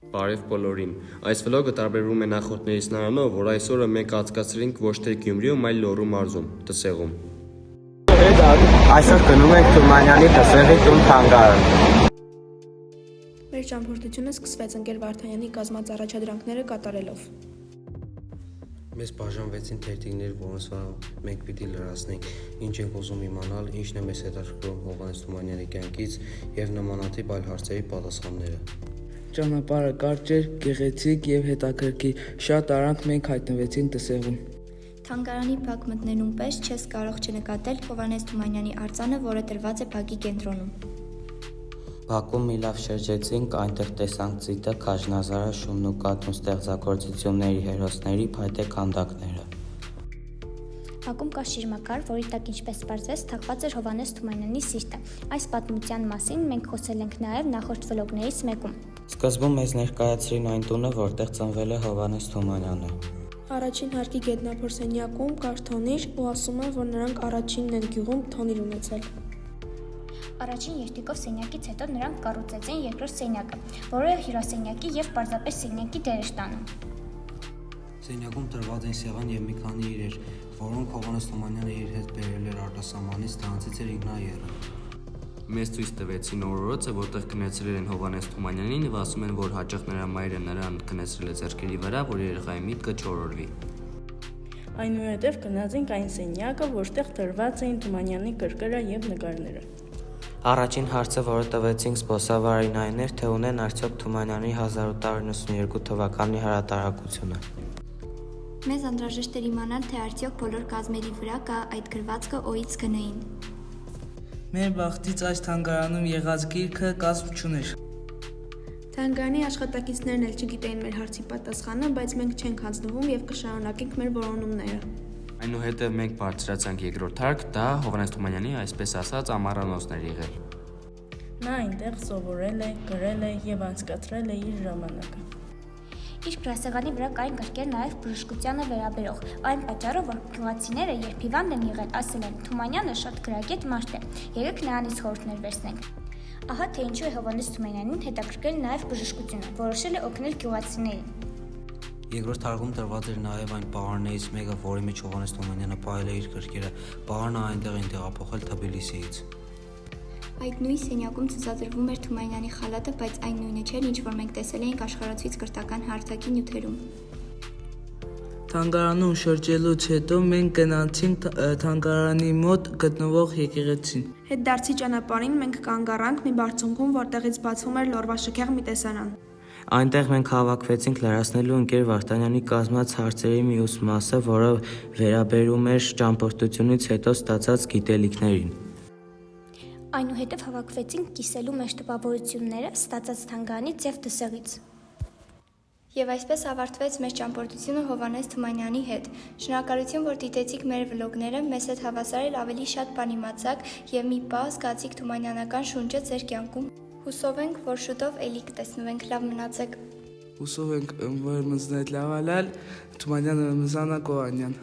Բարև բոլորին։ Այս վլոգը տարբերվում է նախորդներից նրանով, որ այսօրը մենք անցկացրինք ոչ թե Գյումրիում, այլ Լոռու մարզում, Դսեղում։ Այսօր գնում ենք Թումանյանի Դսեղի տուն թանգարան։ Մեր ճամփորդությունը սկսվեց ընկեր Վարդանյանի կազմած առաջադրանքները կատարելով։ Մեզ բաժանվեցին թերթիկներ, որոնց վրա մենք պիտի լրացնենք, ինչ ենք ուզում իմանալ, ինչն է մեզ հետաքրքրում Հովհաննես Թումանյանի կյանքից եւ նմանատիպ այլ հարցերի պատասխանները։ Ճանապարհը կարճ էր, գեղեցիկ եւ հետաքրքիր, շատ արագ մենք հայտնվեցինք Դսեղում։ Թանգարանի բակ մտնելուն պես չես կարող չնկատել Հովհաննես Թումանյանի արձանը, որը դրված է բակի կենտրոնում։ Բակում մի լավ շրջեցինք, այնտեղ տեսանք ծիտը, քաջնազարը, շունն ու կաթուն ստեղծագործությունների հերոսների փայտե քանդակները։ Բակում կա շիրմաքար, որի տակ ինչպես պարզվեց թաղված էր Հովհաննես Թումանյանի սիրտը։ Այս պատմության մասին մենք խոսել ենք նաև նախորդ վլոգներից մեկում։ Սկզբում մեզ ներկայացրին այն տունը, որտեղ ծնվել է Հովհաննես Թումանյանը։ Առաջին հարկի գետնափոր կար թոնիր ու ասում են, որ նրանք առաջինն են գյուղում թոնիր ունեցել։ Առաջին երթիկով սենյակից հետո նրանք կառուցեցին երկրորդ սենյակը, որը հյուրասենյակի եւ պարզապես սենյակի դեր էր տանում։ Սենյակում տրված էին սեղան եւ մի քանի իրեր, որոնք Հովհաննես Թումանյանը իր հետ բերել էր արտասահմանից, դրանցից էր Իգնայերը։ Մեզ ցույց տվեցին օրորոցը, որտեղ քնեցրել են Հովհաննես Թումանյանին եւ ասում են, որ հաճախ նրա մայրը նրան քնեցրել է ձեռքերի վրա, որ երեխայի միտքը չորորվի։ Այնուհետև գնացինք այն սենյակը, որտեղ դրված էին Թումանյանի կրկերը եւ նկարները։ Առաջին հարցը, որը տվեցինք զբոսավարին, այն էր, թե ունեն արդյոք Թումանյանի 1892 թվականի հրատարակությունը։ Մեզ անհրաժեշտ էր իմանալ, թե արդյոք բոլոր կազմերի վրա կա այդ գրվածքը օից գնային։ Մեր բախտից այս թանգարանում եղած գիրքը կազմ չուներ։ Թանգարանի աշխատակիցներն էլ չգիտեին մեր հարցի պատասխանը, բայց մենք չենք հանձնվում եւ կշարունակենք մեր որոնումները։ Այնուհետև մենք բարձրացանք երկրորդ հարկ, դա Հովհաննես Թումանյանի, այսպես ասած, ամառանոցն էր եղել։ Նա այնտեղ սովորել է, գրել է եւ անցկացրել է իր ժամանակը։ Իր գրասեղանի վրա կային գրքեր նաև բժշկությանը վերաբերող, այն պատճառով, որ գյուղացիները, երբ հիվանդ են եղել, ասել են Թումանյանը շատ գրագետ մարդ է, եկեք նրանից խորհուրդներ վերցնենք։ Ահա թե ինչու է Հովհաննես Թումանյանին հետաքրքրել նաև բժշկությունը, որոշել է օգնել գյուղացիներին։ Երկրորդ հարկում տրված էր նաև այն պահարներից մեկը, որի մեջ Հովհաննես Թումանյանը պահել է իր գրքերը, պահարն այնտեղ էին տեղափոխել Թբիլիսիից։ Այդ նույն սենյակում ցուցադրվում էր Թումանյանի խալաթը, բայց այն նույնը չէր, ինչ որ մենք տեսել էինք աշխարհացույց կրթական հարթակի նյութերում։ Թանգարանում շրջելուց հետո մենք գնացինք թանգարանի մոտ գտնվող եկեղեցին։ Հետդարձի ճանապարհին մենք կանգ առանք մի բարձունքում, որտեղից բացվում էր լորվաշքեղ մի տեսարան։ Այնտեղ մենք հավաքվեցինք լրացնելու ընկեր Վարդանյանի կազմած հարցերի մյուս մասը, որը վերաբերում էր ճամփորդությունից հետո ստացած գիտելիքներին։ Այնուհետև հավաքվեցինք կիսելու մեր տպավորությունները ստացած թանգարանից եւ Դսեղից։ Եվ այսպես ավարտվեց մեր ճամփորդությունը Հովհաննես Թումանյանի հետ։ Շնորհակալություն, որ դիտեցիք մեր վլոգները, մեզ հետ հավասար էլ ավելի շատ բան իմացաք եւ մի պահ զգացիք թումանյանական շունչը ձեր կյանքում։ Հուսով ենք, որ շուտով էլի կտեսնվենք, լավ մնացեք։ Հուսով ենք, որ մզնետ լավալալ Թումանյանը մզանա Կոանյան։